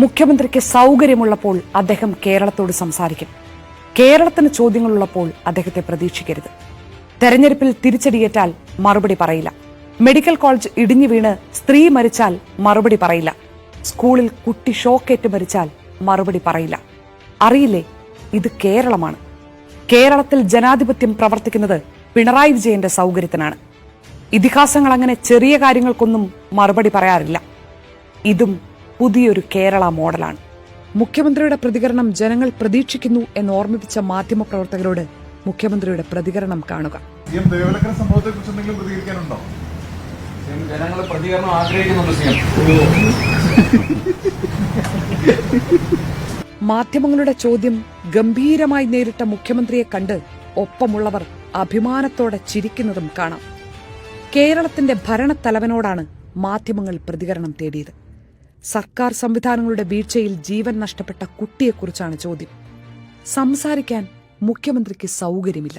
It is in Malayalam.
മുഖ്യമന്ത്രിക്ക് സൗകര്യമുള്ളപ്പോൾ അദ്ദേഹം കേരളത്തോട് സംസാരിക്കും. കേരളത്തിന് ചോദ്യങ്ങളുള്ളപ്പോൾ അദ്ദേഹത്തെ പ്രതീക്ഷിക്കരുത്. തെരഞ്ഞെടുപ്പിൽ തിരിച്ചടിയേറ്റാൽ മറുപടി പറയില്ല. മെഡിക്കൽ കോളേജ് ഇടിഞ്ഞു വീണ് സ്ത്രീ മരിച്ചാൽ മറുപടി പറയില്ല. സ്കൂളിൽ കുട്ടി ഷോക്കേറ്റ് മരിച്ചാൽ മറുപടി പറയില്ല. അറിയില്ലേ, ഇത് കേരളമാണ്. കേരളത്തിൽ ജനാധിപത്യം പ്രവർത്തിക്കുന്നത് പിണറായി വിജയന്റെ സൗകര്യത്തിനാണ്. ഇതിഹാസങ്ങൾ അങ്ങനെ ചെറിയ കാര്യങ്ങൾക്കൊന്നും മറുപടി പറയാറില്ല. ഇതും പുതിയൊരു കേരള മോഡലാണ്. മുഖ്യമന്ത്രിയുടെ പ്രതികരണം ജനങ്ങൾ പ്രതീക്ഷിക്കുന്നു എന്ന് ഓർമ്മിപ്പിച്ച മാധ്യമപ്രവർത്തകരോട് മുഖ്യമന്ത്രിയുടെ പ്രതികരണം കാണുക. ജനങ്ങൾ പ്രതികരണം ആഗ്രഹിക്കുന്നുണ്ട്. മാധ്യമങ്ങളുടെ ചോദ്യം ഗംഭീരമായി നേരിട്ട മുഖ്യമന്ത്രിയെ കണ്ട് ഒപ്പമുള്ളവർ അഭിമാനത്തോടെ ചിരിക്കുന്നതും കാണാം. കേരളത്തിന്റെ ഭരണത്തലവനോടാണ് മാധ്യമങ്ങൾ പ്രതികരണം തേടിയത്. സർക്കാർ സംവിധാനങ്ങളുടെ വീഴ്ചയിൽ ജീവൻ നഷ്ടപ്പെട്ട കുട്ടിയെക്കുറിച്ചാണ് ചോദ്യം. സംസാരിക്കാൻ മുഖ്യമന്ത്രിക്ക് സൗകര്യമില്ല.